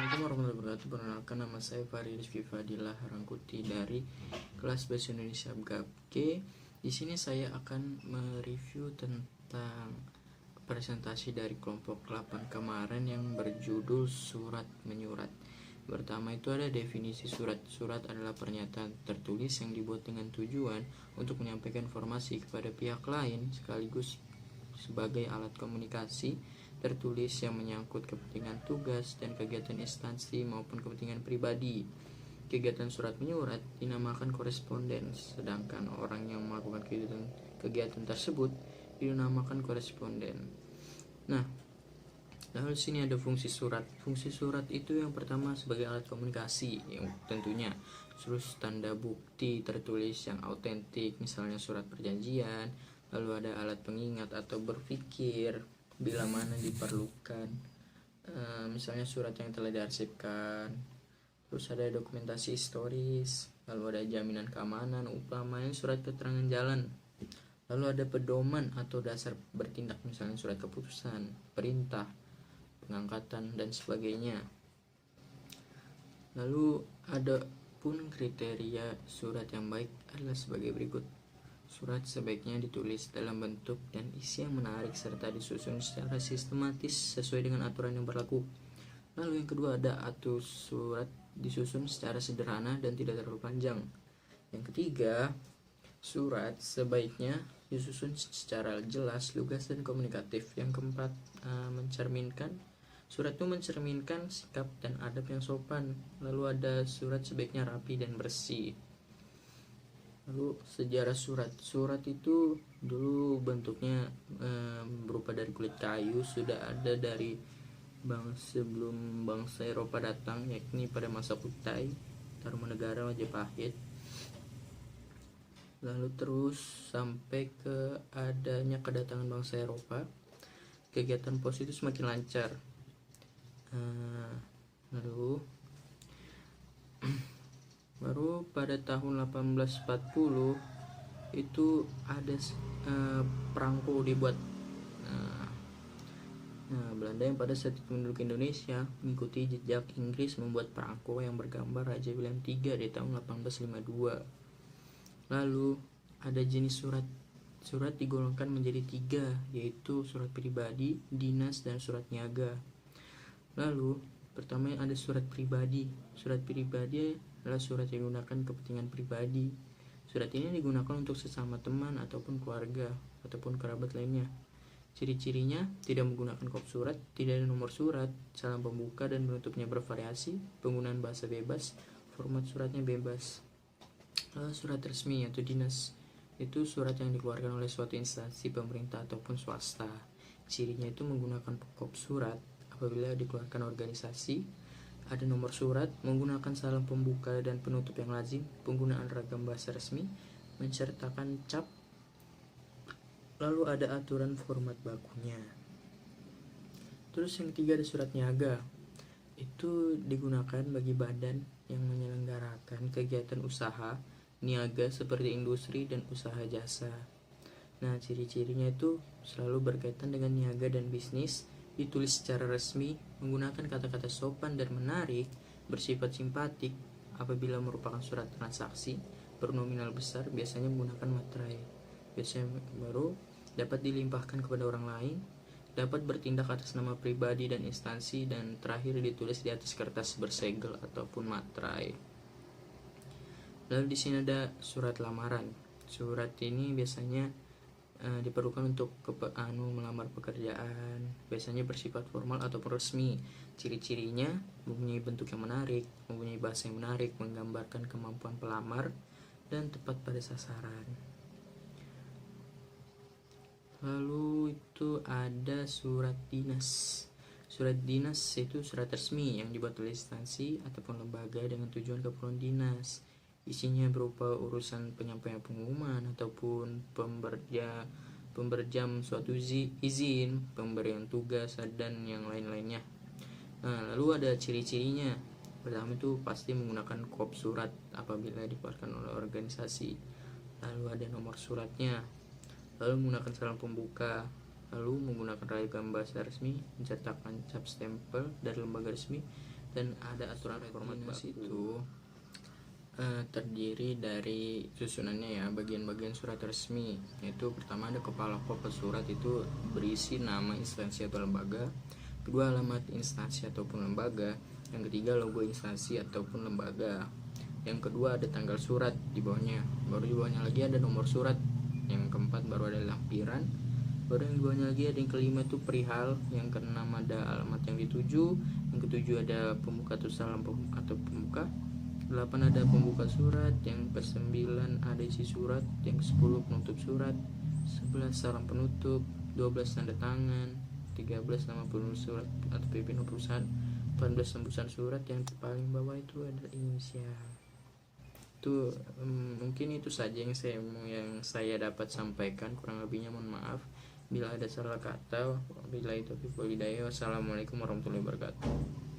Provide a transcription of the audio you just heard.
Assalamualaikum warahmatullahi wabarakatuh. Perkenalkan, nama saya Fahri Rizky Fadilah Rangkuti dari kelas Bahasa Indonesia BGAP. Di sini saya akan mereview tentang presentasi dari kelompok 8 kemarin yang berjudul Surat Menyurat. Pertama itu ada definisi surat. Surat adalah pernyataan tertulis yang dibuat dengan tujuan untuk menyampaikan informasi kepada pihak lain sekaligus sebagai alat komunikasi tertulis yang menyangkut kepentingan tugas dan kegiatan instansi maupun kepentingan pribadi. Kegiatan surat menyurat dinamakan korespondens, sedangkan orang yang melakukan kegiatan tersebut dinamakan koresponden. Nah, lalu sini ada fungsi surat. Fungsi surat itu yang pertama sebagai alat komunikasi, yang tentunya terus tanda bukti tertulis yang autentik, misalnya surat perjanjian. Lalu ada alat pengingat atau berpikir bila mana diperlukan, misalnya surat yang telah diarsipkan. Terus ada dokumentasi historis, lalu ada jaminan keamanan, umpamanya surat keterangan jalan. Lalu ada pedoman atau dasar bertindak, misalnya surat keputusan, perintah, pengangkatan, dan sebagainya. Lalu ada pun kriteria surat yang baik adalah sebagai berikut. Surat sebaiknya ditulis dalam bentuk dan isi yang menarik serta disusun secara sistematis sesuai dengan aturan yang berlaku. Lalu yang kedua ada surat disusun secara sederhana dan tidak terlalu panjang. Yang ketiga, surat sebaiknya disusun secara jelas, lugas, dan komunikatif. Yang keempat, surat itu mencerminkan sikap dan adab yang sopan. Lalu ada surat sebaiknya rapi dan bersih. Lalu sejarah surat. Surat itu dulu bentuknya berupa dari kulit kayu, sudah ada dari sebelum bangsa Eropa datang, yakni pada masa Kutai, Tarumanegara, Majapahit. Lalu terus sampai ke adanya kedatangan bangsa Eropa, kegiatan pos itu semakin lancar. Lalu baru pada tahun 1840 itu ada perangko dibuat. Belanda yang pada saat itu menduduki Indonesia mengikuti jejak Inggris membuat perangko yang bergambar Raja William III di tahun 1852. Lalu ada jenis surat. Surat digolongkan menjadi 3, yaitu surat pribadi, dinas, dan surat niaga. Lalu pertama ada surat pribadi. Surat pribadi adalah surat yang digunakan kepentingan pribadi. Surat ini digunakan untuk sesama teman ataupun keluarga ataupun kerabat lainnya. Ciri-cirinya tidak menggunakan kop surat, tidak ada nomor surat, salam pembuka dan penutupnya bervariasi, penggunaan bahasa bebas, format suratnya bebas. Surat resmi atau dinas itu surat yang dikeluarkan oleh suatu instansi pemerintah ataupun swasta. Cirinya itu menggunakan kop surat apabila dikeluarkan organisasi. Ada nomor surat, menggunakan salam pembuka dan penutup yang lazim, penggunaan ragam bahasa resmi, mensertakan cap. Lalu ada aturan format bakunya. Terus yang ketiga ada surat niaga. Itu digunakan bagi badan yang menyelenggarakan kegiatan usaha niaga seperti industri dan usaha jasa. Nah, ciri-cirinya itu selalu berkaitan dengan niaga dan bisnis, ditulis secara resmi, menggunakan kata-kata sopan dan menarik, bersifat simpatik. Apabila merupakan surat transaksi bernominal besar, biasanya menggunakan materai. Biasanya baru dapat dilimpahkan kepada orang lain, dapat bertindak atas nama pribadi dan instansi, dan terakhir ditulis di atas kertas bersegel ataupun materai. Lalu di sini ada surat lamaran. Surat ini biasanya diperlukan untuk melamar pekerjaan, biasanya bersifat formal ataupun resmi. Ciri-cirinya mempunyai bentuk yang menarik, mempunyai bahasa yang menarik, menggambarkan kemampuan pelamar, dan tepat pada sasaran. Lalu itu ada surat dinas. Surat dinas itu surat resmi yang dibuat oleh instansi ataupun lembaga dengan tujuan keperluan dinas. Isinya berupa urusan penyampaian pengumuman ataupun pemberjam suatu izin, pemberian tugas, dan yang lain-lainnya. Nah, lalu ada ciri-cirinya. Pertama itu pasti menggunakan kop surat apabila dikeluarkan oleh organisasi. Lalu ada nomor suratnya. Lalu menggunakan salam pembuka. Lalu menggunakan ragam bahasa resmi, mencetakkan cap stempel dari lembaga resmi, Dan ada aturan format baku itu terdiri dari susunannya ya, bagian-bagian surat resmi, yaitu pertama ada kepala pokok surat, itu berisi nama instansi atau lembaga, kedua alamat instansi ataupun lembaga, yang ketiga logo instansi ataupun lembaga, yang kedua ada tanggal surat di bawahnya, baru di bawahnya lagi ada nomor surat, yang keempat baru ada lampiran, baru yang di bawahnya lagi ada yang kelima itu perihal, yang keenam ada alamat yang dituju, yang ketujuh ada pembuka atau salam atau pembuka, 8 ada pembuka surat, yang ke-9 ada isi surat, yang ke-10 penutup surat, 11 salam penutup, 12 tanda tangan, 13 nama penulis surat atau pimpinan perusahaan, 14 tembusan surat, yang paling bawah itu ada inisial. Itu mungkin itu saja yang saya dapat sampaikan, kurang lebihnya mohon maaf bila ada salah kata. Wabillahi taufiq wal hidayah. Wassalamualaikum warahmatullahi wabarakatuh.